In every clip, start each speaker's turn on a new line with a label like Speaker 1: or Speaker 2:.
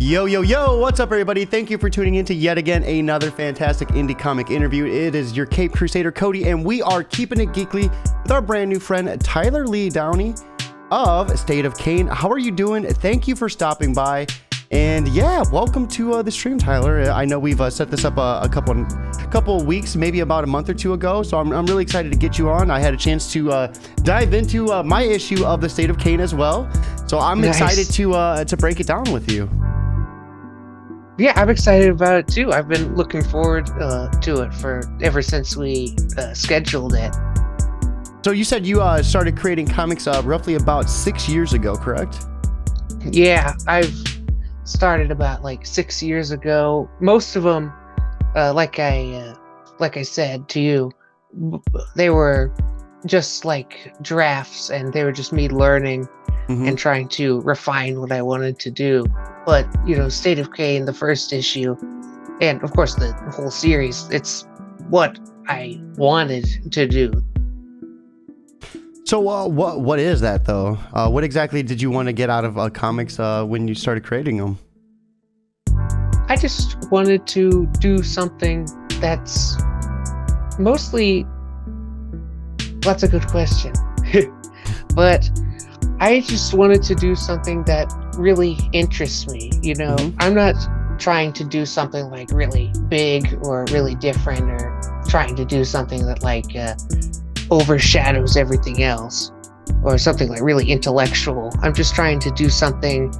Speaker 1: Yo, yo, yo, what's up, everybody? Thank you for tuning in to yet again another fantastic indie comic interview. It is your Cape Crusader, Cody, and we are keeping it geekly with our brand new friend, Tyler Lee Downey of State of Kane. How are you doing? Thank you for stopping by. And yeah, welcome to the stream, Tyler. I know we've set this up a couple weeks, maybe about a month or two ago, so I'm really excited to get you on. I had a chance to dive into my issue of the State of Kane as well, so I'm excited to break it down with you.
Speaker 2: Yeah, I'm excited about it too. I've been looking forward to it for ever since we scheduled it.
Speaker 1: So you said you started creating comics roughly about 6 years ago, correct?
Speaker 2: Yeah, I've started about 6 years ago. Most of them, like I said to you, they were just like drafts, and they were just me learning and trying to refine what I wanted to do. But, State of Kane, the first issue, and of course the whole series, it's what I wanted to do.
Speaker 1: So what is that, though? What exactly did you want to get out of comics when you started creating them?
Speaker 2: I just wanted to do something that's mostly... That's a good question. But I just wanted to do something that really interests me. I'm not trying to do something really big or really different, or trying to do something that overshadows everything else, or something really intellectual. I'm just trying to do something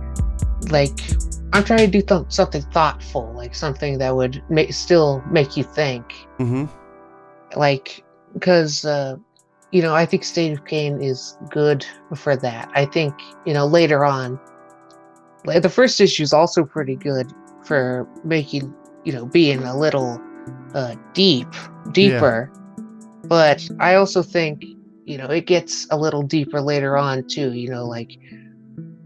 Speaker 2: something thoughtful, something that would still make you think. Because I think State of Kane is good for that. I think, later on, the first issue is also pretty good for making, being a little deeper. Yeah. But I also think, it gets a little deeper later on too,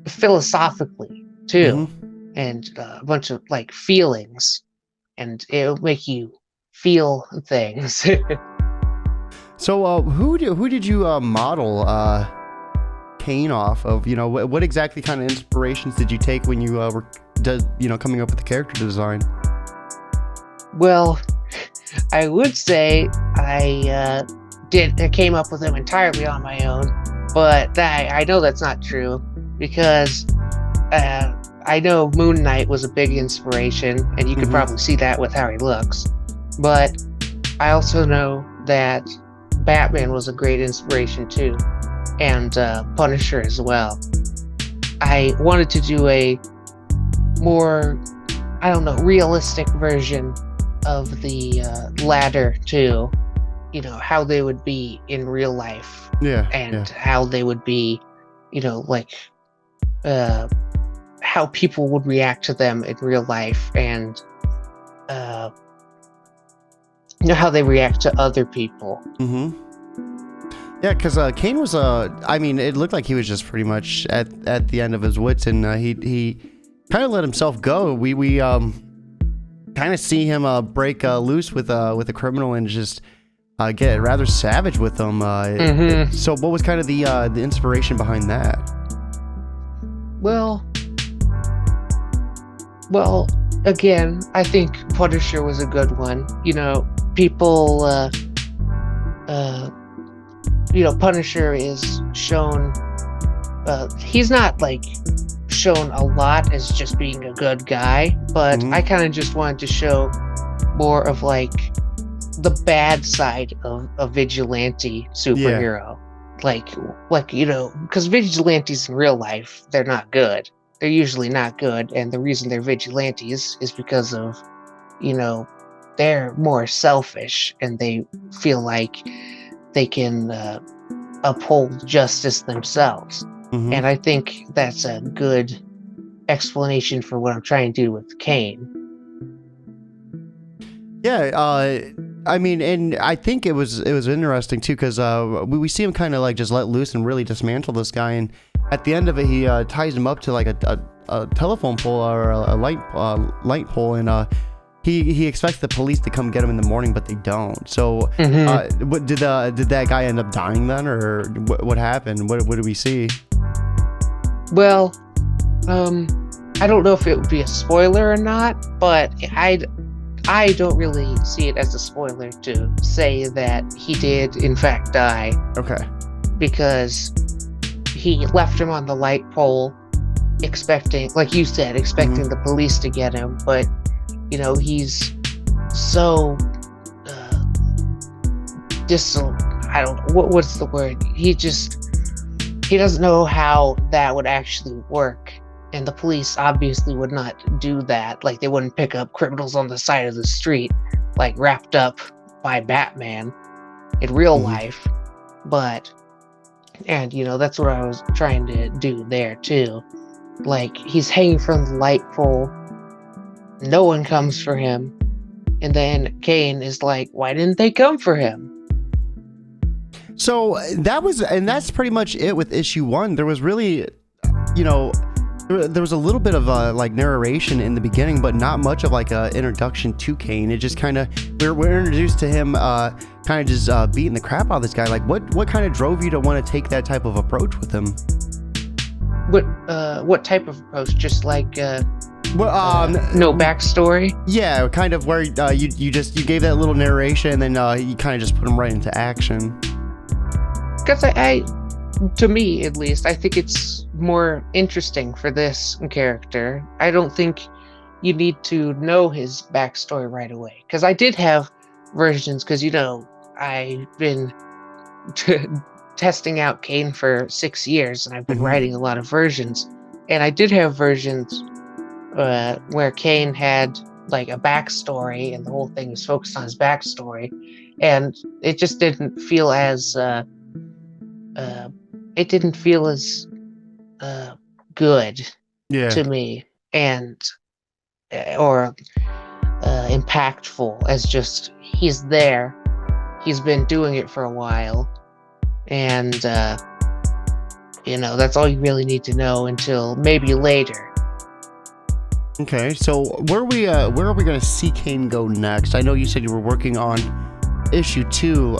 Speaker 2: philosophically too, and a bunch of feelings, and it'll make you feel things.
Speaker 1: So who did you model Kane off of? What exactly kind of inspirations did you take when you were coming up with the character design?
Speaker 2: Well, I would say I came up with them entirely on my own, but I know that's not true, because I know Moon Knight was a big inspiration, and you could probably see that with how he looks. But I also know that Batman was a great inspiration too, and Punisher as well. I wanted to do a more, realistic version of the latter too. How they would be in real life. How they would be, how people would react to them in real life, and how they react to other people.
Speaker 1: Yeah, because Kane was it looked like he was just pretty much at the end of his wits, and he kind of let himself go. We kind of see him break loose with a criminal and just get rather savage with them. So what was kind of the inspiration behind that?
Speaker 2: Well, again, I think Punisher was a good one. People, Punisher is shown, he's not shown a lot as just being a good guy, but I kind of just wanted to show more of the bad side of a vigilante superhero. Because vigilantes in real life, they're not good. They're usually not good, and the reason they're vigilantes is because of, they're more selfish, and they feel like they can uphold justice themselves. And I think that's a good explanation for what I'm trying to do with Kane.
Speaker 1: Yeah, and I think it was interesting too, because we see him kind of just let loose and really dismantle this guy, and at the end of it, he ties him up to a telephone pole or a light pole, and he expects the police to come get him in the morning, but they don't. So what did that guy end up dying then, or what happened? What did we see?
Speaker 2: Well, I don't know if it would be a spoiler or not, but I don't really see it as a spoiler to say that he did in fact die.
Speaker 1: Okay.
Speaker 2: Because he left him on the light pole, expecting, like you said, expecting the police to get him. But, he's so I don't know, what's the word? He doesn't know how that would actually work. And the police obviously would not do that. Like, they wouldn't pick up criminals on the side of the street, like wrapped up by Batman in real life. But, and that's what I was trying to do there too. Like, he's hanging from the light pole, no one comes for him, and then Kane is like, why didn't they come for him?
Speaker 1: So that's pretty much it with issue 1. There was really, there was a little bit of like narration in the beginning, but not much of like a introduction to Kane. It just kind of, we're introduced to him kind of just beating the crap out of this guy. Like, what kind of drove you to want to take that type of approach with him?
Speaker 2: What type of approach? Just like no backstory?
Speaker 1: Yeah, kind of where you gave that little narration, and then you kind of just put him right into action.
Speaker 2: Because I to me at least, I think it's more interesting for this character. I don't think you need to know his backstory right away. Because I did have versions, because I've been testing out Kane for 6 years, and I've been writing a lot of versions. And I did have versions where Kane had like a backstory, and the whole thing was focused on his backstory, and it just didn't feel as good to me, and or impactful as just he's there, he's been doing it for a while, and that's all you really need to know until maybe later.
Speaker 1: Okay, so where are we going to see Kane go next? I know you said you were working on issue 2,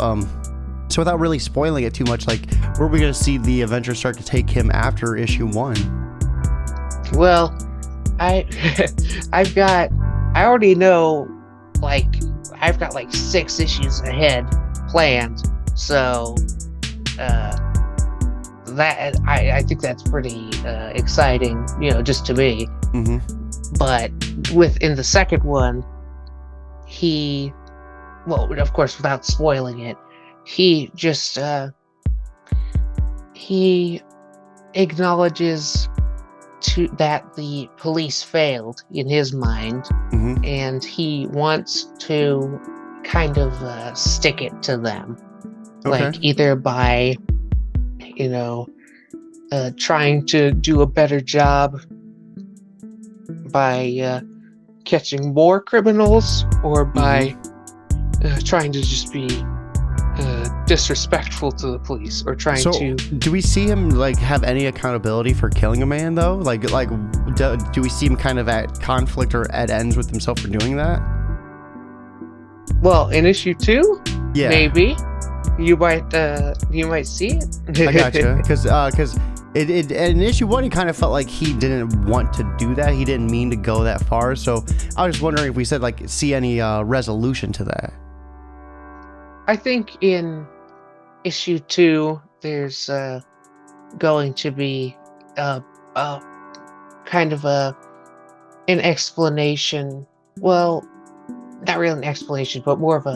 Speaker 1: so without really spoiling it too much, like, where are we going to see the adventure start to take him after issue 1?
Speaker 2: Well, I already know, like, I've got like 6 issues ahead planned, so that I think that's pretty exciting, just to me. But in the second one, of course, without spoiling it, he just he acknowledges that the police failed in his mind, and he wants to kind of stick it to them, like either by trying to do a better job by catching more criminals, or by trying to just be disrespectful to the police, or trying to...
Speaker 1: Do we see him like have any accountability for killing a man though? Like do we see him kind of at conflict or at ends with himself for doing that?
Speaker 2: Well, in issue 2, maybe you might see it.
Speaker 1: I gotcha, because in issue 1, he kind of felt like he didn't want to do that. He didn't mean to go that far. So I was just wondering if we said like see any resolution to that.
Speaker 2: I think in issue 2, there's going to be kind of an explanation. Well, not really an explanation, but more of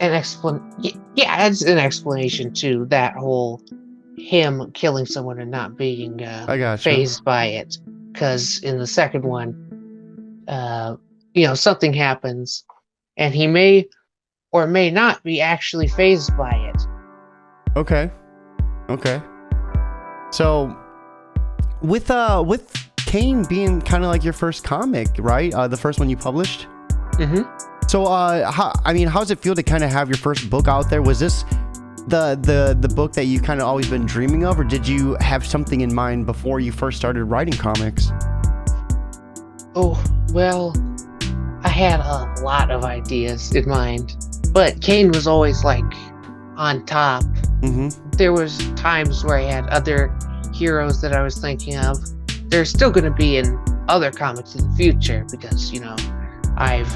Speaker 2: it's an explanation to that whole him killing someone and not being fazed by it. Because in the second one, something happens, and he may or may not be actually fazed by it. Okay.
Speaker 1: So, with Kane being kind of like your first comic, right? The first one you published. So, how does it feel to kind of have your first book out there? Was this the book that you've kind of always been dreaming of, or did you have something in mind before you first started writing comics?
Speaker 2: Oh, well, I had a lot of ideas in mind, but Kane was always like on top. There was times where I had other heroes that I was thinking of. they're still going to be in other comics in the future because, I've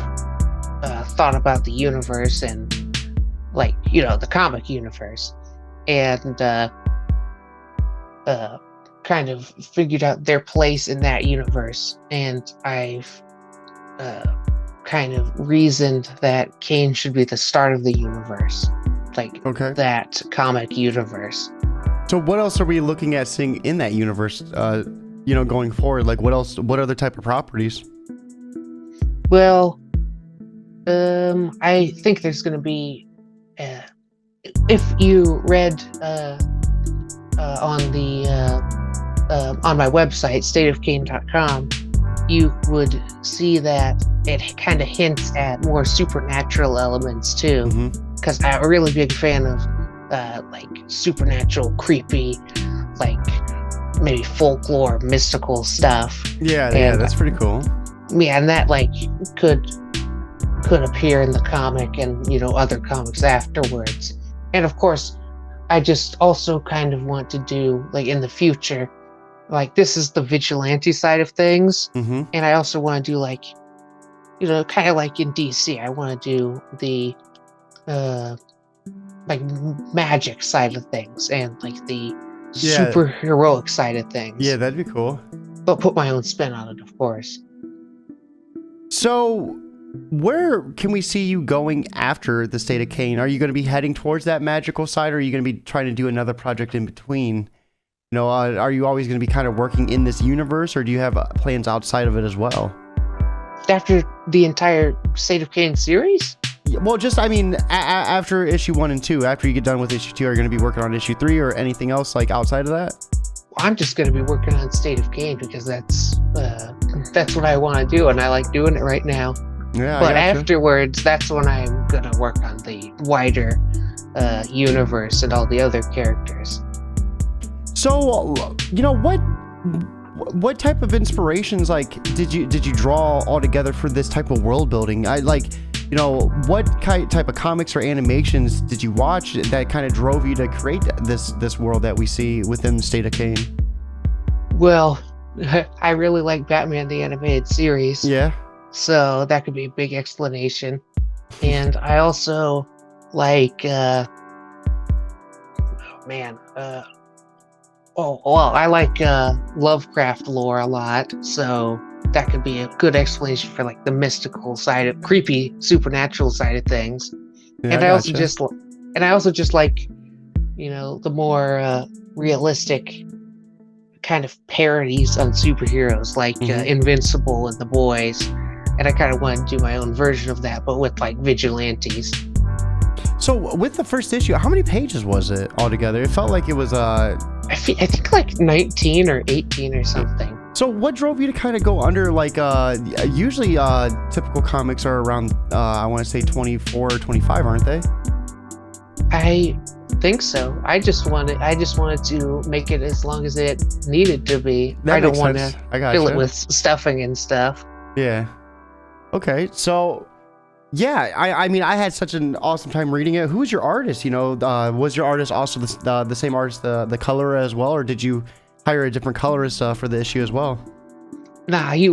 Speaker 2: thought about the universe and, the comic universe, and kind of figured out their place in that universe. And I've kind of reasoned that Kane should be the start of the universe,
Speaker 1: Okay.
Speaker 2: that comic universe.
Speaker 1: So what else are we looking at seeing in that universe, going forward? Like what else, what other type of properties?
Speaker 2: Well, I think there's going to be, if you read on my website, stateofkane.com, you would see that it kind of hints at more supernatural elements too. Because I'm a really big fan of supernatural, creepy, maybe folklore, mystical stuff.
Speaker 1: Yeah, that's pretty cool.
Speaker 2: Yeah, and that could appear in the comic and other comics afterwards. And of course, I just also kind of want to do in the future, this is the vigilante side of things, and I also want to do kind of like in DC, I want to do the magic side of things and the superheroic side of things.
Speaker 1: Yeah, that'd be cool.
Speaker 2: But put my own spin on it, of course.
Speaker 1: So where can we see you going after the State of Kane? Are you going to be heading towards that magical side, or are you going to be trying to do another project in between? Are you always going to be kind of working in this universe, or do you have plans outside of it as well?
Speaker 2: After the entire State of Kane series?
Speaker 1: Well, just, after issue 1 and 2, after you get done with issue 2, are you going to be working on issue 3 or anything else outside of that?
Speaker 2: I'm just going to be working on State of Kane because that's what I want to do, and I like doing it right now.
Speaker 1: Yeah,
Speaker 2: but afterwards, that's when I'm going to work on the wider universe and all the other characters.
Speaker 1: So, what type of inspirations did you draw all together for this type of world building? What type of comics or animations did you watch that kind of drove you to create this world that we see within the State of Kane?
Speaker 2: Well, I really like Batman the Animated Series.
Speaker 1: Yeah.
Speaker 2: So that could be a big explanation. And I also like, I like Lovecraft lore a lot. So that could be a good explanation for the mystical side of creepy supernatural side of things.
Speaker 1: Yeah,
Speaker 2: and I also just like, the more realistic kind of parodies on superheroes Invincible and The Boys. And I kind of want to do my own version of that, but with vigilantes.
Speaker 1: So with the first issue, how many pages was it altogether? It felt like it was
Speaker 2: I think 19 or 18 or something.
Speaker 1: So what drove you to kind of go under usually typical comics are around I want to say 24 or 25, aren't they?
Speaker 2: I think so. I just wanted to make it as long as it needed to be. I don't want to fill it with stuffing and stuff.
Speaker 1: Yeah. Okay, so yeah, I had such an awesome time reading it. Who was your artist? Was your artist also the same artist, the colorer as well, or did you hire a different colorist for the issue as well?
Speaker 2: Nah, he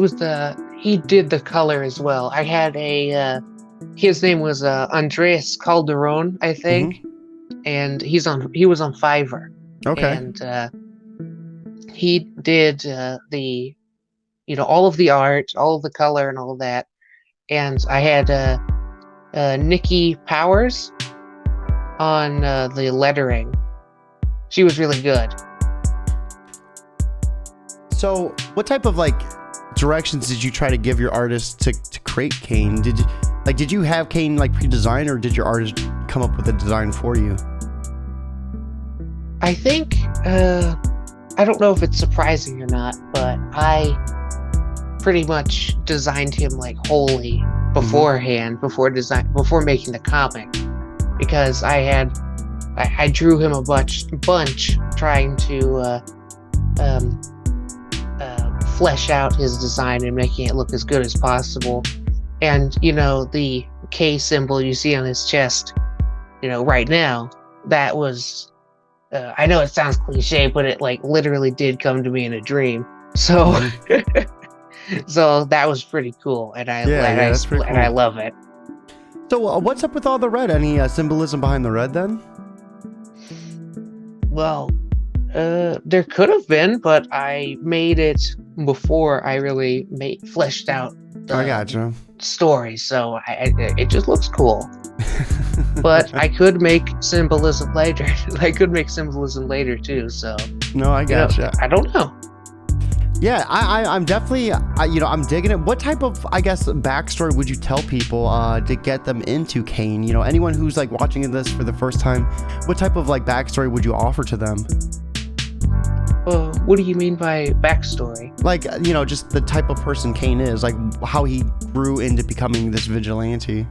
Speaker 2: did the color as well. I had his name was Andres Calderon, I think, and he was on Fiverr.
Speaker 1: Okay,
Speaker 2: and he did the all of the art, all of the color, and all of that. And I had Nikki Powers on the lettering. She was really good.
Speaker 1: So what type of directions did you try to give your artist to create Kane? Did you have Kane pre-designed, or did your artist come up with a design for you?
Speaker 2: I think I don't know if it's surprising or not, but I pretty much designed him wholly beforehand, before making the comic, because I drew him a bunch trying to flesh out his design and making it look as good as possible. And the K symbol you see on his chest right now, that was I know it sounds cliche, but it literally did come to me in a dream. So
Speaker 1: Mhm.
Speaker 2: so that was pretty cool, and
Speaker 1: Yeah, that's pretty
Speaker 2: and I
Speaker 1: cool.
Speaker 2: love it.
Speaker 1: So, what's up with all the red? Any symbolism behind the red then?
Speaker 2: Well, there could have been, but I made it before I really fleshed out
Speaker 1: I
Speaker 2: the
Speaker 1: gotcha.
Speaker 2: story, so it just looks cool. But I could make symbolism later. I could make symbolism later too. So
Speaker 1: No, I gotcha.
Speaker 2: I don't know.
Speaker 1: Yeah, I'm definitely, I'm digging it. What type of, I guess, backstory would you tell people to get them into Kane? Anyone who's like watching this for the first time, what type of like backstory would you offer to them?
Speaker 2: What do you mean by backstory?
Speaker 1: Like, just the type of person Kane is, like how he grew into becoming this vigilante.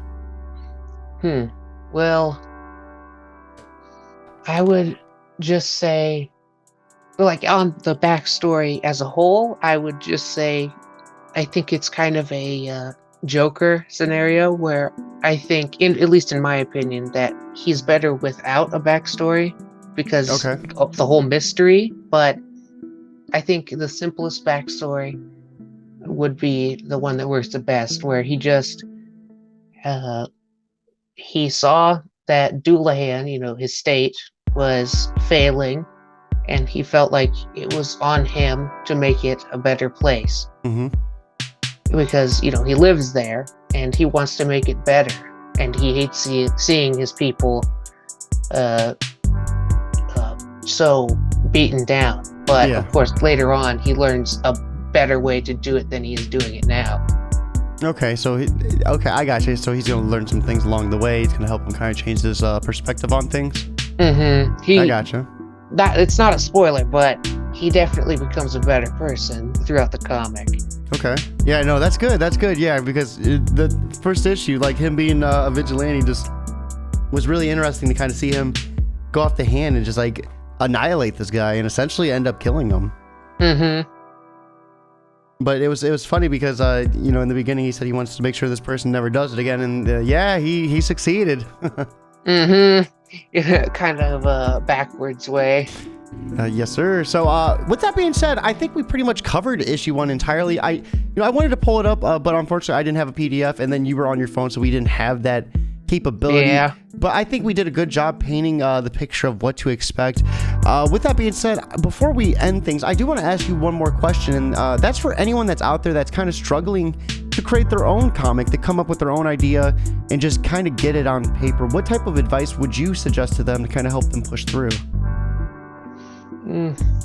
Speaker 2: Well, I would just say, like, on the backstory as a whole, I would just say I think it's kind of a Joker scenario where I think, at least in my opinion, that he's better without a backstory because
Speaker 1: Okay.
Speaker 2: of the whole mystery. But I think the simplest backstory would be the one that works the best, where he just he saw that Doulahan, his state was failing, and he felt like it was on him to make it a better place.
Speaker 1: Mm-hmm.
Speaker 2: Because, he lives there and he wants to make it better. And he hates seeing his people so beaten down. But
Speaker 1: Yeah.
Speaker 2: of course, later on, he learns a better way to do it than he is doing it now.
Speaker 1: Okay, so I got you. So he's gonna learn some things along the way. It's gonna help him kind of change his perspective on things.
Speaker 2: Mm-hmm.
Speaker 1: I gotcha.
Speaker 2: It's not a spoiler, but he definitely becomes a better person throughout the comic.
Speaker 1: Okay. Yeah, no, that's good. That's good. Yeah, because the first issue, like him being a vigilante, just was really interesting to kind of see him go off the hand and just like annihilate this guy and essentially end up killing him.
Speaker 2: Mm-hmm.
Speaker 1: But it was funny because in the beginning he said he wants to make sure this person never does it again, and yeah, he succeeded.
Speaker 2: Mm-hmm. Kind of a backwards way.
Speaker 1: Yes, sir. So, with that being said, I think we pretty much covered issue 1 entirely. I wanted to pull it up, but unfortunately, I didn't have a PDF, and then you were on your phone, so we didn't have that capability.
Speaker 2: Yeah.
Speaker 1: But I think we did a good job painting the picture of what to expect. With that being said, before we end things, I do want to ask you one more question, and that's for anyone that's out there that's kind of struggling to create their own comic, to come up with their own idea, and just kind of get it on paper. What type of advice would you suggest to them to kind of help them push through?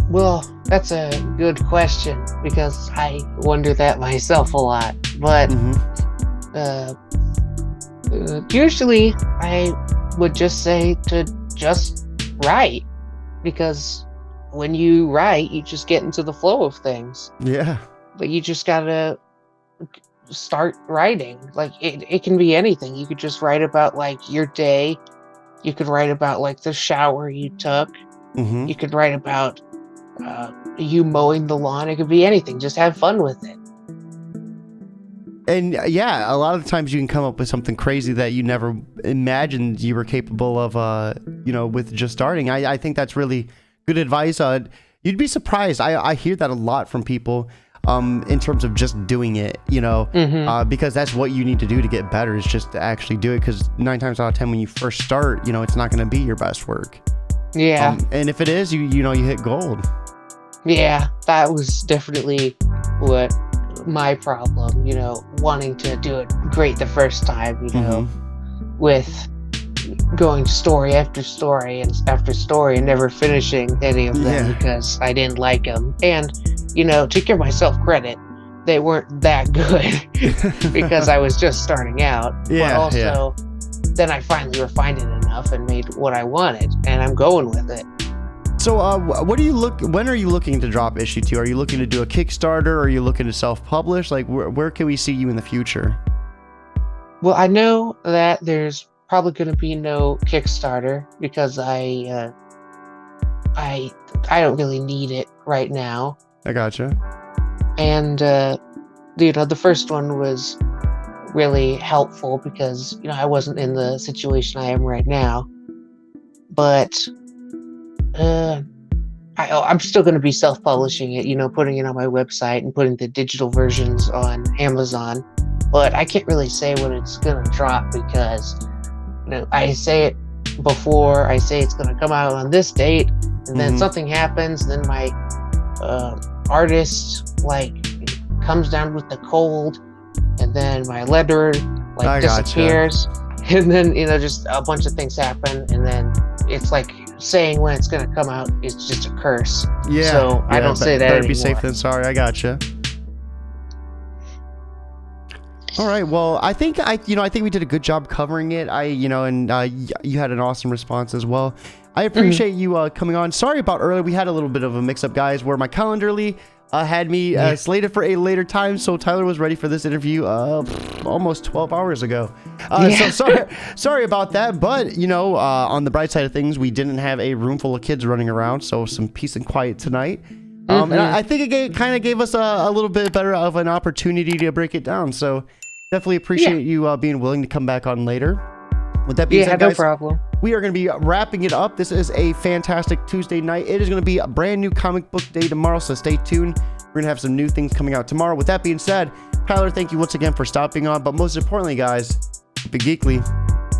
Speaker 2: Well, that's a good question because I wonder that myself a lot. But usually I would just say to just write, because when you write, you just get into the flow of things.
Speaker 1: Yeah.
Speaker 2: But you just gotta start writing. Like it can be anything. You could just write about like your day. You could write about like the shower you took. You could write about you mowing the lawn. It could be anything. Just have fun with it.
Speaker 1: And yeah, a lot of the times you can come up with something crazy that you never imagined you were capable of, with just starting. I think that's really good advice. You'd be surprised. I hear that a lot from people in terms of just doing it, because that's what you need to do to get better, is just to actually do it. Because 9 times out of 10, when you first start, it's not going to be your best work.
Speaker 2: Yeah.
Speaker 1: And if it is, you hit gold.
Speaker 2: Yeah, that was definitely what my problem, wanting to do it great the first time, with going story after story and after story and never finishing any of them because I didn't like them. And, to give myself credit, they weren't that good because I was just starting out.
Speaker 1: Yeah,
Speaker 2: but also, then I finally refined it enough and made what I wanted, and I'm going with it.
Speaker 1: So, when are you looking to drop issue 2? Are you looking to do a Kickstarter? Or are you looking to self-publish? Like, where can we see you in the future?
Speaker 2: Well, I know that there's probably going to be no Kickstarter because I don't really need it right now.
Speaker 1: I gotcha.
Speaker 2: And the first one was really helpful because I wasn't in the situation I am right now. But I'm still going to be self-publishing it, putting it on my website and putting the digital versions on Amazon. But I can't really say when it's going to drop because I say it before. I say it's going to come out on this date, and then something happens. Then my artist comes down with the cold, and then my letterer disappears, and then just a bunch of things happen, and then it's like saying when it's going to come out is just a curse. So I don't say that
Speaker 1: better
Speaker 2: anymore.
Speaker 1: Be safe than sorry. I gotcha. All right. Well, I think we did a good job covering it. You had an awesome response as well. I appreciate you coming on. Sorry about earlier. We had a little bit of a mix-up, guys, where my Calendarly had me slated for a later time, so Tyler was ready for this interview almost 12 hours ago. So sorry about that, but on the bright side of things, we didn't have a room full of kids running around, so some peace and quiet tonight. And I think it kind of gave us a little bit better of an opportunity to break it down, so definitely appreciate you being willing to come back on later. With that being said, guys,
Speaker 2: no problem.
Speaker 1: We are going to be wrapping it up. This is a fantastic Tuesday night. It is going to be a brand new comic book day tomorrow, so stay tuned. We're going to have some new things coming out tomorrow. With that being said, Tyler, thank you once again for stopping on. But most importantly, guys, keep it geekly.